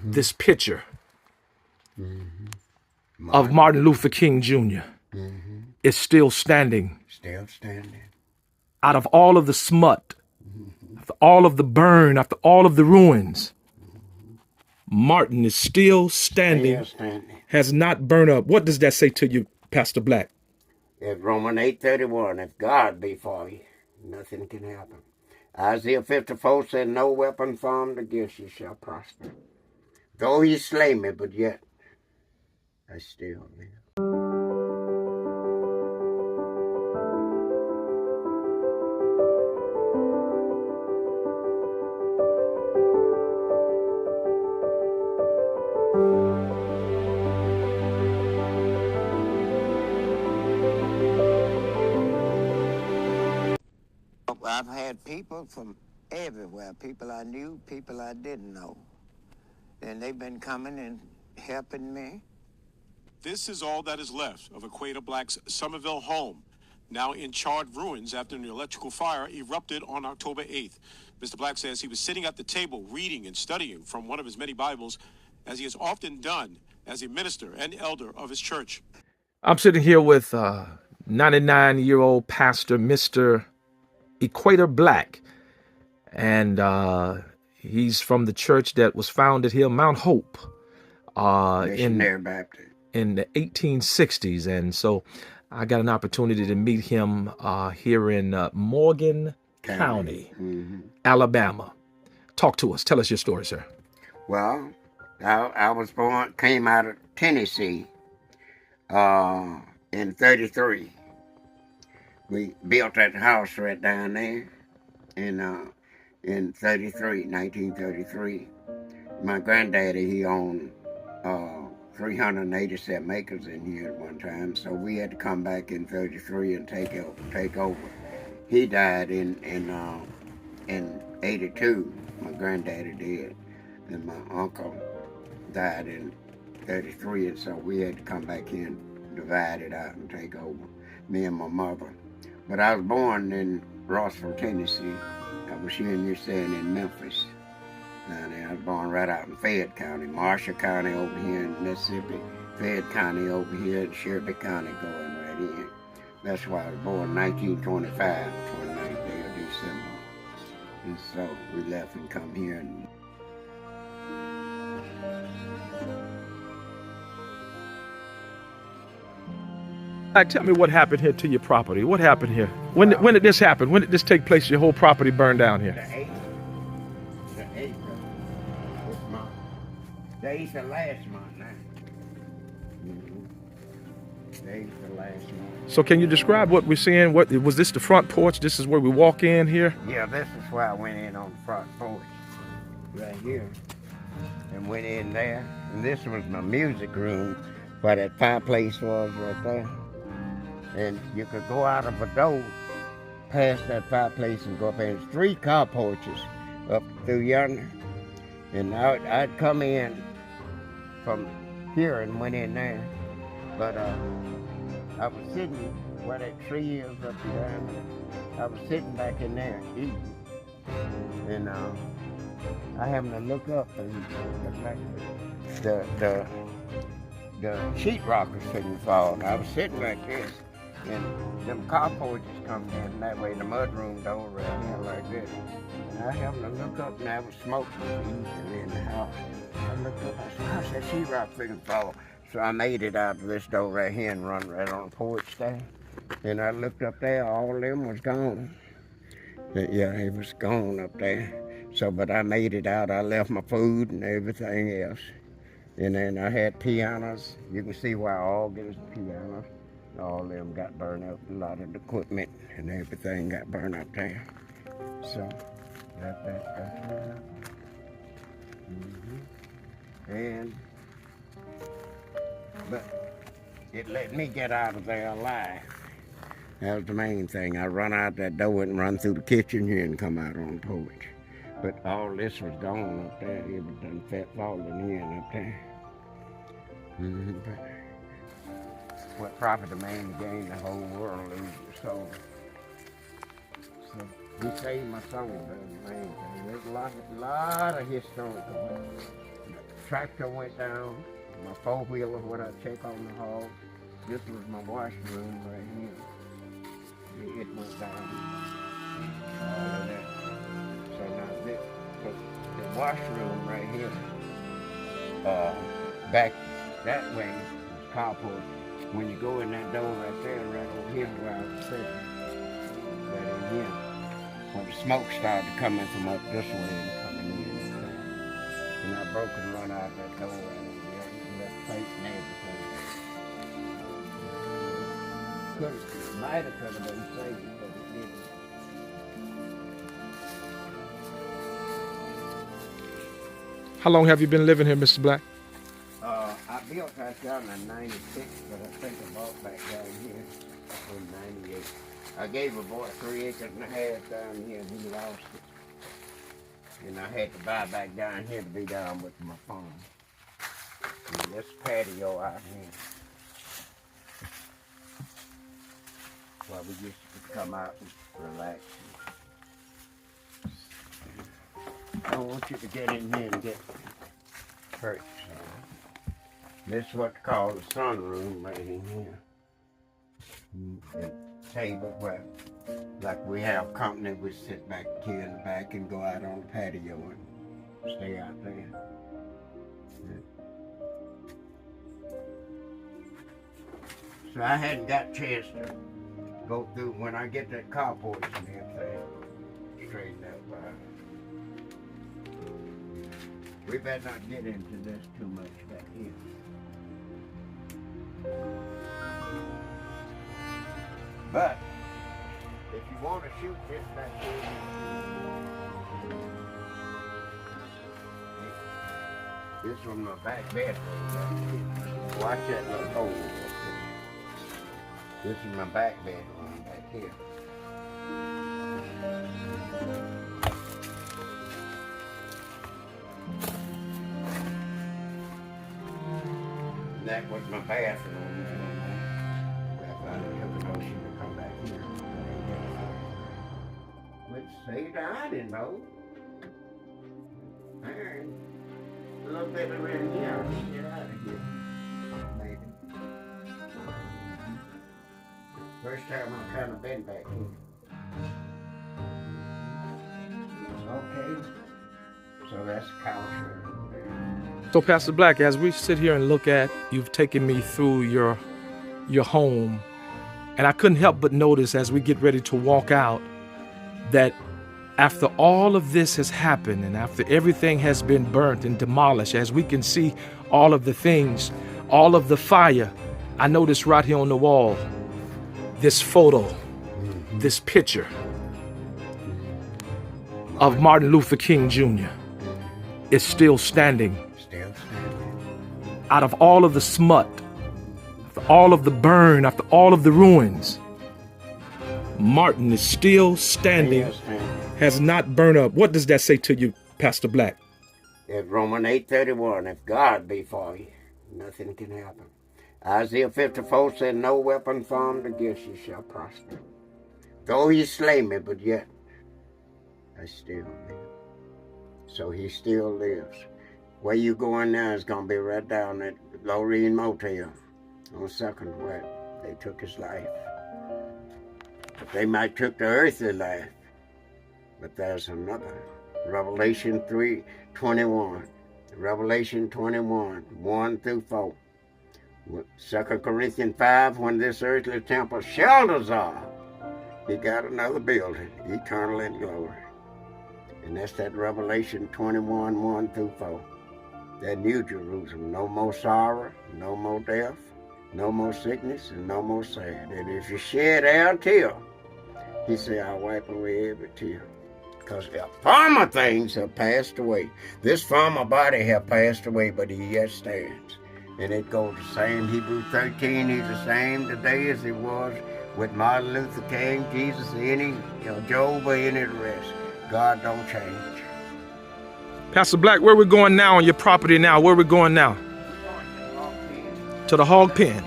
this picture of Martin Luther King Jr. is still standing. Still standing. Out of all of the smut, after all of the burn, after all of the ruins, Martin is still standing, has not burned up. What does that say to you, Pastor Black? If Romans 8:31, if God be for you, nothing can happen. Isaiah 54 said, no weapon formed against you shall prosper. Though he slay me, but yet I still live. I've had people from everywhere, people I knew, people I didn't know. And they've been coming and helping me. This is all that is left of Equator Black's Somerville home, now in charred ruins after an electrical fire erupted on October 8th. Mr. Black says he was sitting at the table reading and studying from one of his many Bibles, as he has often done as a minister and elder of his church. I'm sitting here with 99-year-old pastor, Mr. Equator Black, and he's from the church that was founded here, Mount Hope, Missionary Baptist, in the 1860s. And so I got an opportunity to meet him here in Morgan County, Alabama. Talk to us. Tell us your story, sir. Well, I was came out of Tennessee in 33. We built that house right down there in 1933. My granddaddy, he owned 387 acres in here at one time, so we had to come back in 33 and take over. He died in 82, my granddaddy did, and my uncle died in 33, and so we had to come back in, divide it out and take over, me and my mother. But I was born in Rossville, Tennessee. I was hearing you saying in Memphis. Down there, I was born right out in Fayette County, Marshall County over here in Mississippi, Fayette County over here, and Shelby County going right in. That's why I was born 1925, 29th day of December. And so we left and come here. And Tell me what happened here to your property. What happened here? When did this happen? When did this take place? Your whole property burned down here. The 8th of this month. The 8th of last month now. The 8th of last month. So can you describe what we're seeing? What was this, the front porch? This is where we walk in here? Yeah, this is where I went in on the front porch. Right here. And went in there. And this was my music room where that fireplace was right there. And you could go out of a door past that fireplace and go up there. There's 3 car porches up through yonder. And I'd come in from here and went in there. But I was sitting where that tree is up there. I was sitting back in there eating. And I happened to look up and look like the sheetrock was sitting falling. I was sitting like this. And them car porches come in that way, the mudroom door right here like this. And I happened to look up and there was smoke in the house. I looked up, I said, gosh, that sheetrock finna fall. So I made it out of this door right here and run right on the porch there. And I looked up there, all of them was gone. Yeah, it was gone up there. So, but I made it out. I left my food and everything else. And then I had pianos. You can see why organs, pianos. All of them got burned up, a lot of the equipment and everything got burned up there. So, that's what happened. But it let me get out of there alive. That was the main thing. I run out that door and run through the kitchen here and come out on the porch. But all this was gone up there. It was done falling in up there. But what profit a man to gain the whole world, lose your soul. So he saved my soul, that's the main thing. There's a lot of historical tractor went down, my four-wheeler when I check on the hog. This was my washroom right here. It went down. All of that. So now this, the washroom right here, back that way is carport. When you go in that door right there, right over here where I was sitting, right in here, when the smoke started coming from up this way and coming in. And I broke and run out that door right in there and left plate and everything. Might have could have been saved, but it didn't. How long have you been living here, Mr. Black? I built that down in '96, but I think I bought back down here in '98. I gave a boy 3 acres and a half down here, and he lost it. And I had to buy back down here to be down with my farm. And this patio out here. Well, we used to come out and relax. I don't want you to get in here and get hurt. So. This is what's called the sunroom right in here. The table where, like we have company, we sit back here in the back and go out on the patio and stay out there. So I hadn't got a chance to go through when I get that carport and everything straightened out. We better not get into this too much back here. But if you want to shoot this back here, this was my back bedroom. Watch that little hole. This is my back bedroom back here. And that was my bathroom. I took a notion to come back here. Which saved I didn't know. There. A little bit around here. I need to get out of here. Maybe. First time I've kind of been back here. Okay. So that's the couch right there. So, Pastor Black, as we sit here and look at, you've taken me through your home, and I couldn't help but notice as we get ready to walk out that after all of this has happened and after everything has been burnt and demolished, as we can see all of the things, all of the fire, I noticed right here on the wall, this photo, this picture of Martin Luther King Jr. is still standing. Out of all of the smut, after all of the burn, after all of the ruins, Martin is still standing, has not burned up. What does that say to you, Pastor Black? It's Romans 8:31. If God be for you, nothing can happen. Isaiah 54 said, no weapon formed against you shall prosper. Though he slay me, but yet I still live. So he still lives. Where you going now is going to be right down at Lorraine Motel on 2nd where they took his life. But they might took the earthly life. But there's another. Revelation 3:21. Revelation 21, 1 through 4. 2 Corinthians 5, when this earthly temple shall dissolve, he got another building, eternal in glory. And that's that Revelation 21, 1 through 4. That New Jerusalem, no more sorrow, no more death, no more sickness, and no more sad. And if you shed a tear, he said, I'll wipe away every tear. Because the former things have passed away. This former body have passed away, but he yet stands. And it goes the same, Hebrews 13, he's the same today as he was with Martin Luther King, Jesus, any, Job, or any of the rest. God don't change. Pastor Black, where we going now on your property now? Where we going now? To the hog pen.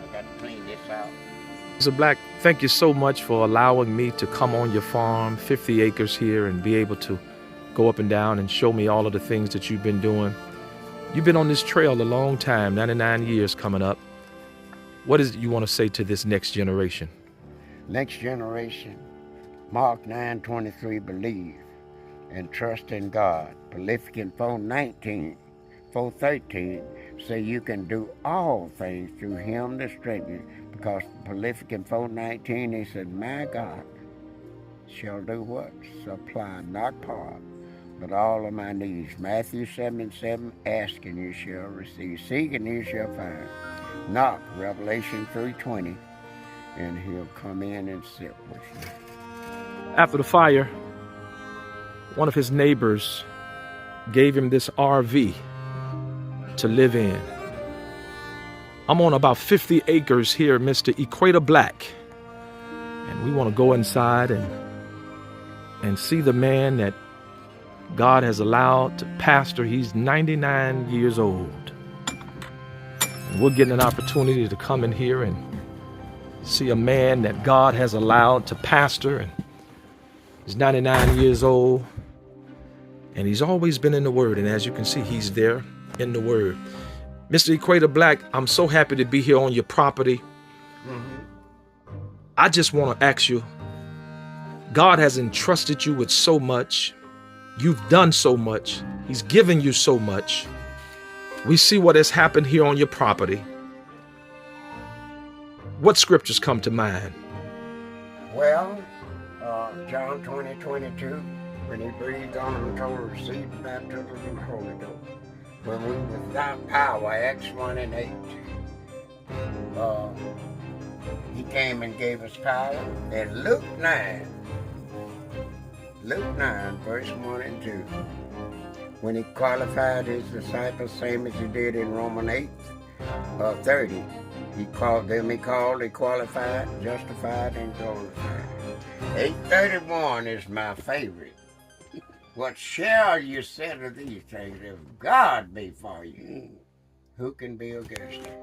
I got to clean this out. Pastor Black, Thank you so much for allowing me to come on your farm, 50 acres here, and be able to go up and down and show me all of the things that you've been doing. You've been on this trail a long time, 99 years coming up. What is it you want to say to this next generation? Next generation, Mark 9:23, believe and trust in God. Philippians 4:13 say you can do all things through him that strengthens you. Because Philippians 4:19, he said, my God shall do what? Supply not part, but all of my needs. Matthew 7:7, ask and you shall receive. Seek and you shall find. Knock, Revelation 3:20, and he'll come in and sit with you. After the fire, one of his neighbors gave him this RV to live in. I'm on about 50 acres here, Mr. Equator Black. And we want to go inside and see the man that God has allowed to pastor. He's 99 years old. And we're getting an opportunity to come in here and see a man that God has allowed to pastor. And he's 99 years old. And he's always been in the Word. And as you can see, he's there in the Word. Mr. Equator Black, I'm so happy to be here on your property. I just want to ask you, God has entrusted you with so much. You've done so much. He's given you so much. We see what has happened here on your property. What scriptures come to mind? Well, John 20:22, when he breathed on them and told them to receive the baptism of the Holy Ghost. When we were without power, Acts 1:8. He came and gave us power. And Luke 9, verse 1 and 2. When he qualified his disciples, same as he did in Romans 8:30. He called, he qualified, justified, and glorified. 8:31 is my favorite. What shall you say to these things? If God be for you, who can be against you?